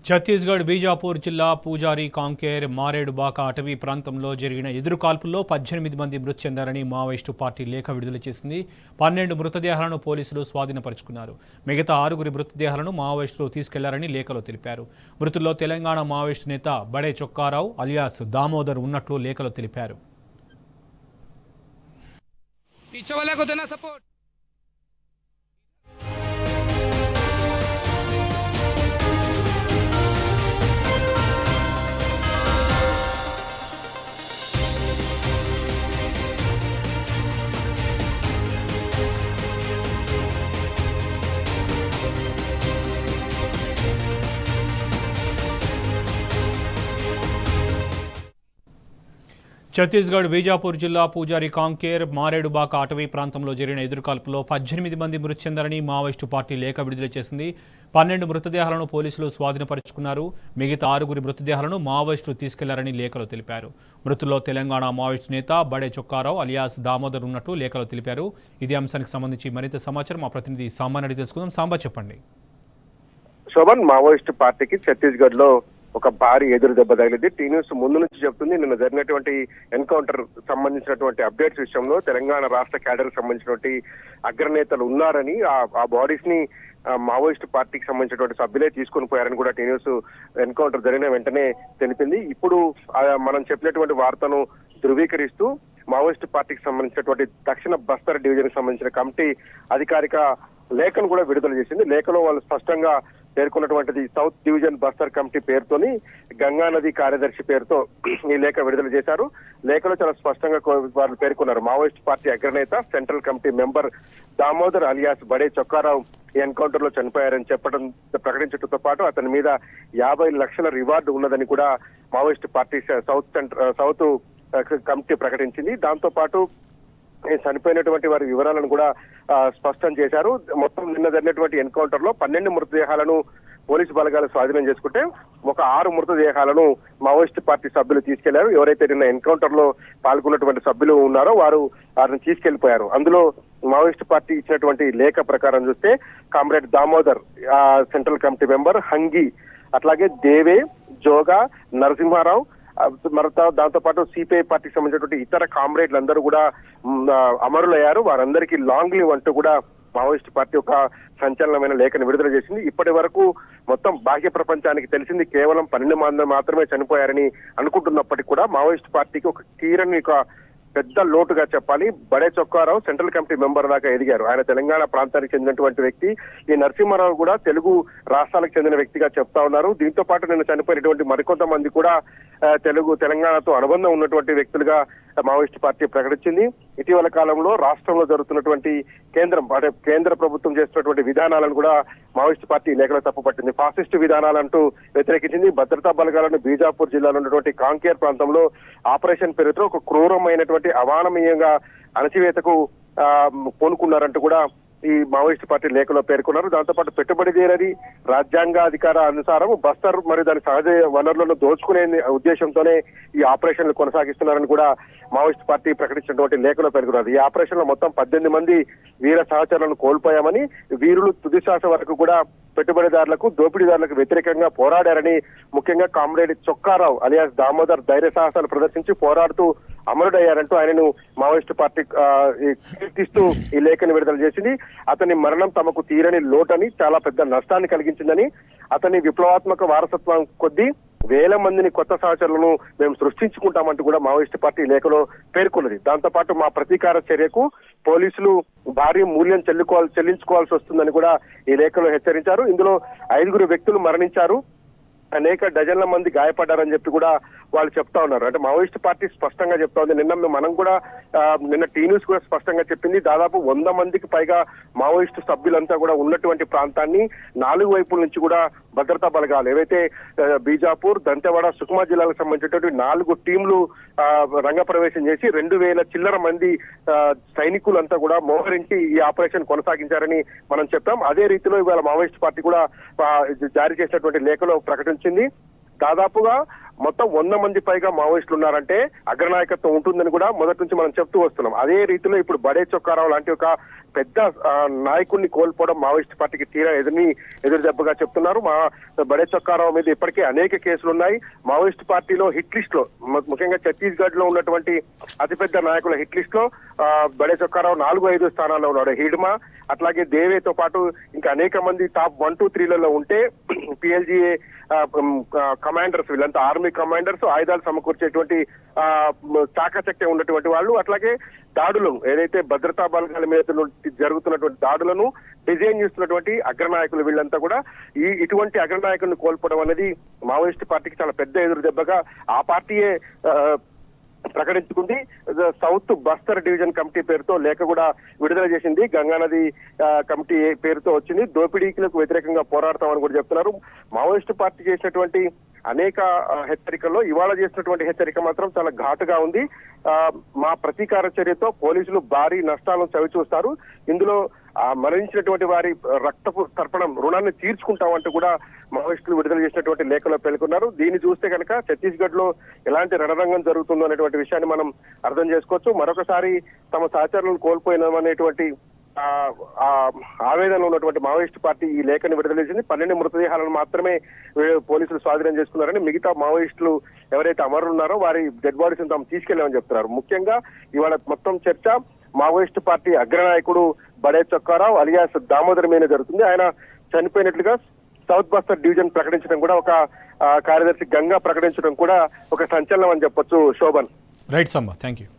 ఛత్తీస్గఢ్ బీజాపూర్ జిల్లా పూజారి కాంకేర్ మారేడుబాక అటవీ ప్రాంతంలో జరిగిన ఎదురుకాల్పుల్లో 18 మంది మృతి చెందారని మావోయిస్టు పార్టీ లేఖ విడుదల చేసింది. 12 మృతదేహాలను పోలీసులు స్వాధీనపరుచుకున్నారు. మిగతా 6 మృతదేహాలను మావోయిస్టులు తీసుకెళ్లారని లేఖలో తెలిపారు. మృతుల్లో తెలంగాణ మావోయిస్టు నేత బడే చొక్కారావు అలియాస్ దామోదర్ ఉన్నట్లు లేఖలో తెలిపారు. ఛత్తీస్గఢ్ బీజాపూర్ జిల్లా పూజారి కాంకేర్ మారేడుబాక అటవీ ప్రాంతంలో జరిగిన ఎదురుకాల్పుల్లో 18 మంది మృతి చెందారని మావోయిస్టు పార్టీ లేఖ విడుదల చేసింది. 12 మృతదేహాలను పోలీసులు స్వాధీనపరుచుకున్నారు. మిగతా 6 మృతదేహాలను మావోయిస్టులు తీసుకెళ్లారని లేఖలో తెలిపారు. మృతుల్లో తెలంగాణ మావోయిస్టు నేత బడే చొక్కారావు అలియాస్ దామోదర్ ఉన్నట్లు లేఖలో తెలిపారు. ఇదే అంశానికి సంబంధించి మరింత సమాచారం మా ప్రతినిధి సాంబాన్ అడిగి తెలుసుకుందాం. సాంబా, చెప్పండి. శోభన్, మావోయిస్టు పార్టీకి ఛత్తీస్గఢ్ లో ఒక భారీ ఎదురు దెబ్బ తగిలింది. టీ న్యూస్ ముందు నుంచి చెప్తుంది, నిన్న జరిగినటువంటి ఎన్కౌంటర్ సంబంధించినటువంటి అప్డేట్స్ విషయంలో తెలంగాణ రాష్ట్ర క్యాడర్ సంబంధించినటువంటి అగ్రనేతలు ఉన్నారని, ఆ బాడీస్ ని మావోయిస్టు పార్టీకి సంబంధించినటువంటి సభ్యులే తీసుకుని పోయారని కూడా టీ న్యూస్ ఎన్కౌంటర్ జరిగిన వెంటనే తెలిపింది. ఇప్పుడు మనం చెప్పినటువంటి వార్తను ధృవీకరిస్తూ మావోయిస్టు పార్టీకి సంబంధించినటువంటి దక్షిణ బస్తర్ డివిజన్ కి సంబంధించిన కమిటీ అధికారిక లేఖను కూడా విడుదల చేసింది. లేఖలో వాళ్ళు స్పష్టంగా పేర్కొన్నటువంటిది సౌత్ డివిజన్ బస్తర్ కమిటీ పేరుతోని గంగానది కార్యదర్శి పేరుతో ఈ లేఖ విడుదల చేశారు. లేఖలో చాలా స్పష్టంగా వాళ్ళు పేర్కొన్నారు. మావోయిస్ట్ పార్టీ అగ్రనేత, central committee member Damodar alias బడే చొక్కారావు ఈ ఎన్కౌంటర్ లో చనిపోయారని ప్రకటించడంతో పాటు అతని మీద 50 లక్షల రివార్డు ఉన్నదని కూడా మావోయిస్ట్ పార్టీ సౌత్ కమిటీ ప్రకటించింది. దాంతో పాటు చనిపోయినటువంటి వారి వివరాలను కూడా స్పష్టం చేశారు. మొత్తం నిన్న జరిగినటువంటి ఎన్కౌంటర్ లో 12 మృతదేహాలను పోలీసు బలగాలు స్వాధీనం చేసుకుంటే ఒక 6 మృతదేహాలను మావోయిస్ట్ పార్టీ సభ్యులు తీసుకెళ్లారు. ఎవరైతే నిన్న ఎన్కౌంటర్ లో పాల్గొన్నటువంటి సభ్యులు ఉన్నారో వారిని తీసుకెళ్లిపోయారు. అందులో మావోయిస్ట్ పార్టీ ఇచ్చినటువంటి లేఖ ప్రకారం చూస్తే comrade Damodar central committee member, Hungi, అట్లాగే దేవే, జోగా, నరసింహారావు, దాంతో పాటు సిపిఐ పార్టీకి సంబంధించినటువంటి ఇతర కామ్రేడ్లందరూ కూడా అమరులయ్యారు. వారందరికీ లాంగ్ లివ్ అంటూ కూడా మావోయిస్ట్ పార్టీ ఒక సంచలనమైన లేఖను విడుదల చేసింది. ఇప్పటి వరకు మొత్తం బాహ్య ప్రపంచానికి తెలిసింది కేవలం 12 మంది మాత్రమే చనిపోయారని అనుకుంటున్నప్పటికీ కూడా మావోయిస్ట్ పార్టీకి ఒక తీరని పెద్ద లోటుగా చెప్పాలి. బడే చొక్కారావు సెంట్రల్ కమిటీ మెంబర్ దాకా ఎదిగారు. ఆయన తెలంగాణ ప్రాంతానికి చెందినటువంటి వ్యక్తి. ఈ నరసింహారావు కూడా తెలుగు రాష్ట్రాలకు చెందిన వ్యక్తిగా చెప్తా ఉన్నారు. దీంతో పాటు నిన్న చనిపోయినటువంటి మరికొంతమంది కూడా తెలంగాణతో అనుబంధం ఉన్నటువంటి వ్యక్తులుగా మావోయిస్ట్ పార్టీ ప్రకటించింది. ఇటీవల కాలంలో రాష్ట్రంలో జరుగుతున్నటువంటి కేంద్ర ప్రభుత్వం చేస్తున్నటువంటి విధానాలను కూడా మావోయిస్ట్ పార్టీ లేఖలో తప్పుపట్టింది. ఫాసిస్ట్ విధానాలంటూ వ్యతిరేకించింది. భద్రతా బలగాలను బీజాపూర్ జిల్లాలో ఉన్నటువంటి కాంకేర్ ప్రాంతంలో ఆపరేషన్ పేరుతో ఒక క్రూరమైనటువంటి అమానవీయంగా అణచివేతకు పూనుకున్నారంటూ కూడా ఈ మావోయిస్ట్ పార్టీ లేఖలో పేర్కొన్నారు. దాంతోపాటు పెట్టుబడిదారీ రాజ్యాంగాధికార అనుసారం బస్తర్ మరియు దాని సహజ వనరులను దోచుకునే ఉద్దేశంతోనే ఈ ఆపరేషన్లు కొనసాగిస్తున్నారని కూడా మావోయిస్ట్ పార్టీ ప్రకటించినటువంటి లేఖలో పేర్కొన్నారు. ఈ ఆపరేషన్ లో మొత్తం 18 మంది వీర సహచరులను కోల్పోయామని, వీరులు తుది శ్వాస వరకు కూడా పెట్టుబడిదారులకు, దోపిడీదారులకు వ్యతిరేకంగా పోరాడారని, ముఖ్యంగా కామ్రేడ్ చొక్కారావు అలియాస్ దామోదర్ ధైర్య సాహసాలు ప్రదర్శించి పోరాడుతూ అమరుడయ్యారంటూ ఆయనను మావోయిస్టు పార్టీ కీర్తిస్తూ ఈ లేఖను విడుదల చేసింది. అతని మరణం తమకు తీరని లోటని, చాలా పెద్ద నష్టాన్ని కలిగించిందని, అతని విప్లవాత్మక వారసత్వం కొద్దీ 1000 మందిని కొత్త సహచరులను మేము సృష్టించుకుంటామంటూ కూడా మావోయిస్టు పార్టీ లేఖలో పేర్కొన్నది. దాంతో పాటు మా ప్రతీకార చర్యకు పోలీసులు భారీ మూల్యం చెల్లించుకోవాల్సి వస్తుందని కూడా ఈ లేఖలో హెచ్చరించారు. ఇందులో 5 వ్యక్తులు మరణించారు, అనేక డజన్ల మంది గాయపడ్డారని చెప్పి కూడా వాళ్ళు చెప్తా ఉన్నారు. అంటే మావోయిస్ట్ పార్టీ స్పష్టంగా చెప్తా ఉంది. నిన్న టీ న్యూస్ కూడా స్పష్టంగా చెప్పింది. దాదాపు 100 మందికి పైగా మావోయిస్టు సభ్యులంతా కూడా ఉన్నటువంటి ప్రాంతాన్ని 4 వైపుల నుంచి కూడా భద్రతా బలగాలు, ఏవైతే బీజాపూర్, దంతెవాడ, సుకుమా జిల్లాలకు సంబంధించినటువంటి 4 టీంలు రంగప్రవేశం చేసి 2000 చిల్లర మంది సైనికులంతా కూడా మోహరించి ఈ ఆపరేషన్ కొనసాగించారని మనం చెప్పాం. అదే రీతిలో ఇవాళ మావోయిస్ట్ పార్టీ కూడా జారీ చేసినటువంటి లేఖలో ప్రకటించింది. దాదాపుగా మొత్తం 100 మంది పైగా మావోయిస్టులు ఉన్నారంటే అగ్రనాయకత్వం ఉంటుందని కూడా మొదటి నుంచి మనం చెప్తూ వస్తున్నాం. అదే రీతిలో ఇప్పుడు బడే చొక్కారావు లాంటి ఒక పెద్ద నాయకుడిని కోల్పోవడం మావోయిస్ట్ పార్టీకి తీరా ఎదురు దెబ్బగా చెప్తున్నారు. బడే చొక్కారావు మీద ఇప్పటికే అనేక కేసులు ఉన్నాయి. మావోయిస్ట్ పార్టీలో హిట్ లిస్ట్ లో ముఖ్యంగా ఛత్తీస్గఢ్ లో ఉన్నటువంటి అతిపెద్ద నాయకుల హిట్ లిస్ట్ లో బడే చొక్కారావు 4-5 స్థానాల్లో ఉన్నాడు. హిడ్మా అట్లాగే దేవేతో పాటు ఇంకా అనేక మంది టాప్ 1, 2, 3లలో ఉంటే పిఎల్జిఏ కమాండర్స్, వీళ్ళంతా ఆర్మీ కమాండర్స్, ఆయుధాలు సమకూర్చేటువంటి చాకచక్యం ఉన్నటువంటి వాళ్ళు, అట్లాగే దాడులను ఏదైతే భద్రతా బలగాల మీద జరుగుతున్నటువంటి దాడులను డిజైన్ చేస్తున్నటువంటి అగ్రనాయకులు వీళ్ళంతా కూడా ఇటువంటి అగ్రనాయకులను కోల్పోవడం అనేది మావోయిస్ట్ పార్టీకి చాలా పెద్ద ఎదురు దెబ్బగా ఆ పార్టీయే ప్రకటించుకుంది. సౌత్ బస్తర్ డివిజన్ కమిటీ పేరుతో లేఖ కూడా విడుదల చేసింది. గంగానది కమిటీ పేరుతో వచ్చింది. దోపిడీలకు వ్యతిరేకంగా పోరాడతామని కూడా చెప్తున్నారు. మావోయిస్టు పార్టీ చేసినటువంటి అనేక హెచ్చరికల్లో ఇవాళ చేసినటువంటి హెచ్చరిక మాత్రం చాలా ఘాటుగా ఉంది. మా ప్రతీకార చర్యతో పోలీసులు భారీ నష్టాలను చవిచూస్తారు. ఇందులో మరణించినటువంటి వారి రక్తపు తర్పణం రుణాన్ని తీర్చుకుంటామంటూ కూడా మావోయిస్టులు విడుదల చేసినటువంటి లేఖలో పేర్కొన్నారు. దీన్ని చూస్తే కనుక ఛత్తీస్గఢ్ లో ఎలాంటి రణరంగం జరుగుతుందో అనేటువంటి విషయాన్ని మనం అర్థం చేసుకోవచ్చు. మరొకసారి తమ సహచరులను కోల్పోయినామనేటువంటి ఆవేదనలో ఉన్నటువంటి మావోయిస్టు పార్టీ ఈ లేఖను విడుదల చేసింది. 12 మృతదేహాలను మాత్రమే పోలీసులు స్వాధీనం చేసుకున్నారని, మిగతా మావోయిస్టులు ఎవరైతే అమరులు ఉన్నారో వారి డెడ్ బాడీస్ తాము తీసుకెళ్లామని చెప్తున్నారు. ముఖ్యంగా ఇవాళ మొత్తం చర్చ మావోయిస్టు పార్టీ అగ్రనాయకుడు బడే చొక్కారావు అలియాస్ దామోదర్ మీద జరుగుతుంది. ఆయన చనిపోయినట్లుగా సౌత్ బస్తర్ డివిజన్ ప్రకటించడం కూడా, ఒక కార్యదర్శి గంగా ప్రకటించడం కూడా ఒక సంచలనం అని చెప్పొచ్చు. Shobhan. Right Samba, thank you.